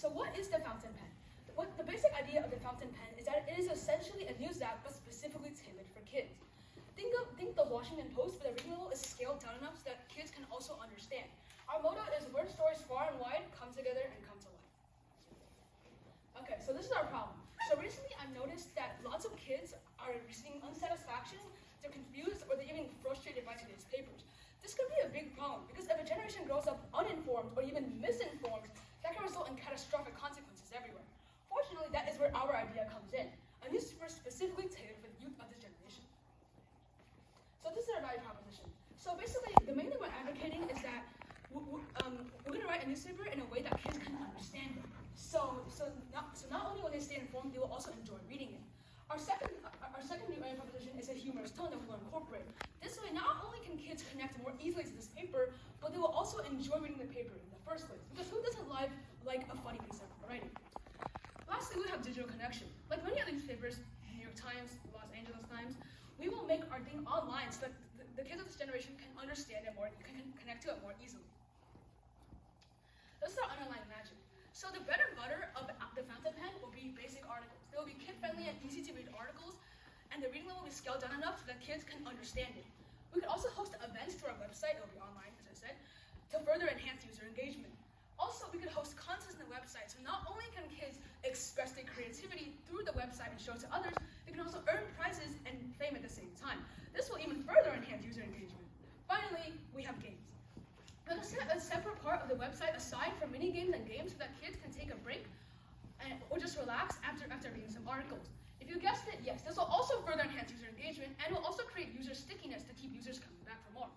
So what is the fountain pen? The basic idea of the fountain pen is that it is essentially a news app but specifically tailored for kids. Think the Washington Post, but the reading level is scaled down enough so that kids can also understand. Our motto is word stories far and wide come together and come to life. Okay, so this is our problem. So recently I've noticed that lots of kids are receiving unsatisfaction, they're confused, or they're even frustrated by today's papers. This could be a big problem because if a generation grows up uninformed or even misinformed, that can result in catastrophic consequences everywhere. Fortunately, that is where our idea comes in. A newspaper specifically tailored for the youth of this generation. So this is our value proposition. So basically, the main thing we're advocating is that we're going to write a newspaper in a way that kids can understand it. So not only will they stay informed, they will also enjoy reading it. Our second new value proposition is a humorous tone that we will incorporate. This way, not only can kids connect more easily to this paper, but they will also enjoy reading the paper in the first place. Because who doesn't like a funny piece of writing? Lastly, we have digital connection. Like many other newspapers, New York Times, Los Angeles Times, we will make our thing online so that the kids of this generation can understand it more, can connect to it more easily. This is our underlying magic. So the bread and butter of the fountain pen will be basic articles. They will be kid-friendly and easy-to-read articles, and the reading level will be scaled down enough so that kids can understand it. We could also host events to our website, it will be online, as I said, to further enhance user engagement. Also, we could host contests on the website, so not only can kids express their creativity through the website and show it to others, they can also earn prizes and fame at the same time. This will even further enhance user engagement. Finally, we have games. We're going to set a separate part of the website aside for mini games and games so that kids can take a break or just relax after reading some articles. If you guessed it, yes, this will also further enhance user engagement and will also create user stickiness to keep users coming back for more.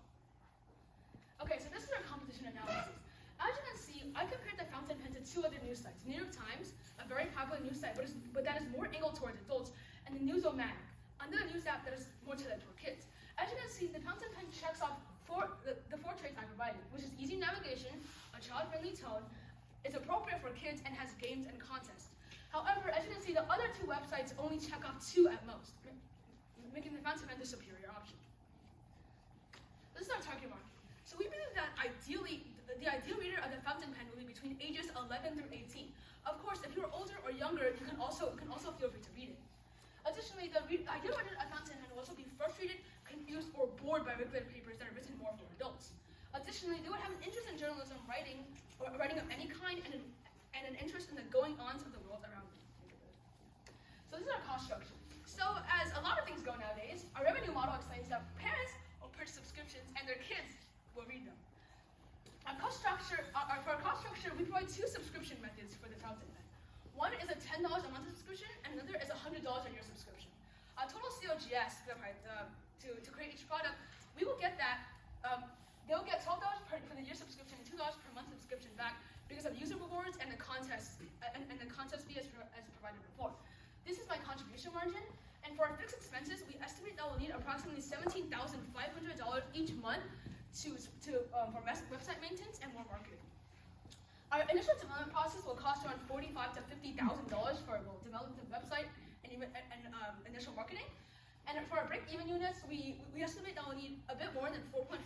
Okay, so this is our competition analysis. As you can see, I compared the fountain pen to two other news sites. New York Times, a very popular news site, but that is more angled towards adults, and the Newsomatic, another news app that is more tailored for kids. As you can see, the fountain pen checks off the four traits I provided, which is easy navigation, a child-friendly tone, is appropriate for kids, and has games and contests. However, as you can see, the other two websites only check off two at most, making the fountain pen the superior option. This is our target market. So we believe that ideally, the ideal reader of the fountain pen will be between ages 11 through 18. Of course, if you're older or younger, you can also feel free to read it. Additionally, the ideal reader of fountain pen will also be frustrated, confused, or bored by regulated papers that are written more for adults. Additionally, they would have an interest in journalism, writing of any kind, and an interest in the going-ons of the world around them. So this is our cost structure. So as a lot of things go nowadays, our revenue model explains that parents will purchase subscriptions and their kids will read them. For our cost structure, we provide two subscription methods for the fountain pen. One is a $10 a month subscription, and another is a $100 a year subscription. Total COGS to create each product, we will get that. They'll get $12 for the year subscription and $2 per month subscription back because of user rewards and the contest fee as provided before. This is my contribution margin, and for our fixed expenses, we estimate that we'll need approximately $17,500 each month for website maintenance and more marketing. Our initial development process will cost around $45,000 to $50,000 for developing the website and initial marketing. And for our break-even units, we estimate that we'll need a bit more than 4,500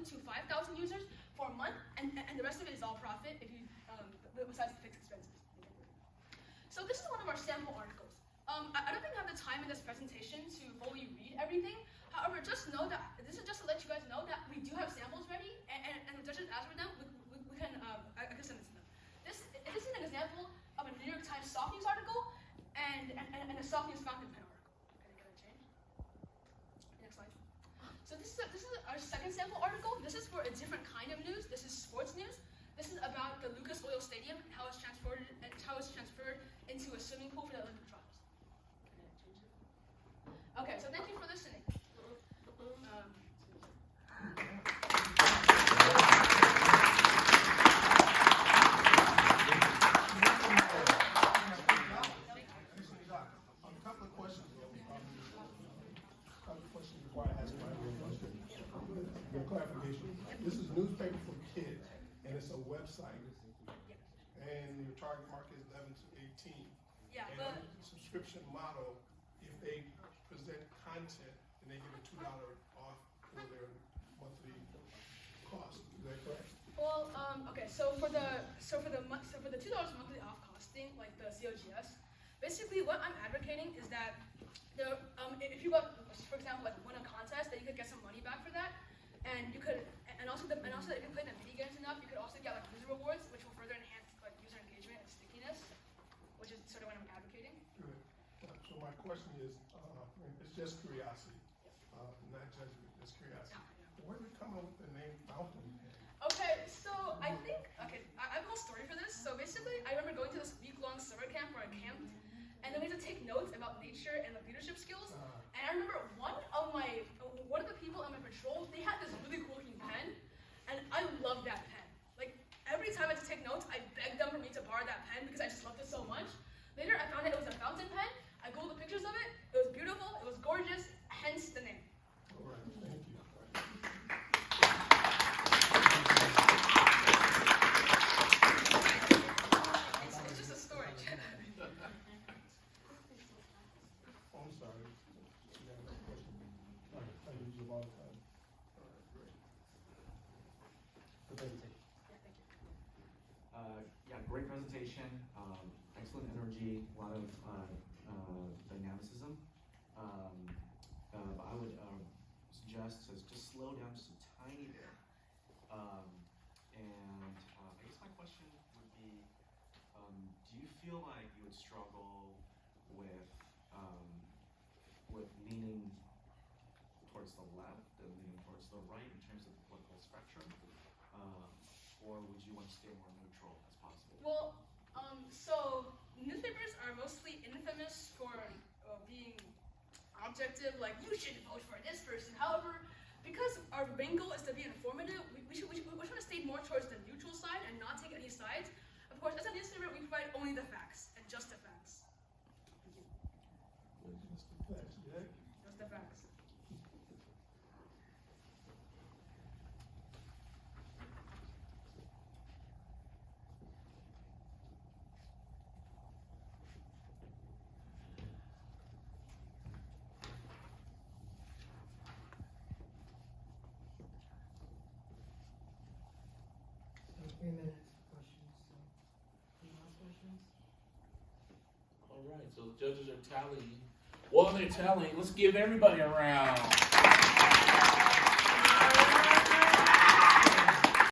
to 5,000 users for a month, and the rest of it is all profit besides the fixed expenses. So this is one of our sample articles. I don't think I have the time in this presentation to fully read everything. However, just know that this is just to let you guys know that we do have samples ready, and the judges ask for them. We can I can send it to them. This is an example of a New York Times soft news article and a soft news fountain pen article. Can I change? Next slide. So this is our second sample article. This is for a different kind of news. This is sports news. This is about the Lucas Oil Stadium and how it's transferred into a swimming pool for the Olympic trials. Can I change it? Okay, so thank you for listening. Clarification. This is newspaper for kids, and it's a website. And your target market is 11 to 18. Yeah, and but the subscription model, if they present content, then they get a $2 off for their monthly cost. Is that correct? well, Okay, so for the $2 monthly off costing, like the COGS, basically what I'm advocating is that if you got, for example, like win a contest, then you could get some money back for that, and you could, and also that if you play the mini games enough, you could also get like user rewards, which will further enhance like user engagement and stickiness, which is sort of what I'm advocating. Good. So my question is, it's just curiosity, not judgment, just curiosity. Where did you come up with the name Fountain Pen? Okay, so I have a whole story for this. So basically, I remember going to this week-long summer camp where I camped, and then we had to take notes about nature and like leadership skills. And I remember one of the people on my patrol, they had this really cool looking pen, and I loved that pen. Like every time I had to take notes, I begged them for me to borrow that pen because I just loved it so much. Later, I found out it was a fountain pen. I googled the pictures of it. It was beautiful. It was gorgeous. Hence the name. All right, thank you. It's just a story. Oh, I'm sorry. You have a question? All right, I use you all the time. All right, great. Good presentation. Yeah, thank you. Yeah, great presentation. Excellent energy. A lot of dynamicism. But I would suggest to just slow down just a tiny bit. And I guess my question would be, do you feel like you would struggle with leaning towards the left and leaning towards the right in terms of the political spectrum? Or would you want to stay more neutral as possible? Well, so newspapers are mostly infamous for being objective, like you should vote for this person. However, because our main goal is to be informative, we should try to stay more towards the neutral side and not take any sides. Of course, as a newspaper, we provide only the facts and just the facts. Just the facts, Jack. Just the facts. So 3 minutes for questions. So, any last questions? All right, so the judges are tallying. While they're tallying, let's give everybody a round.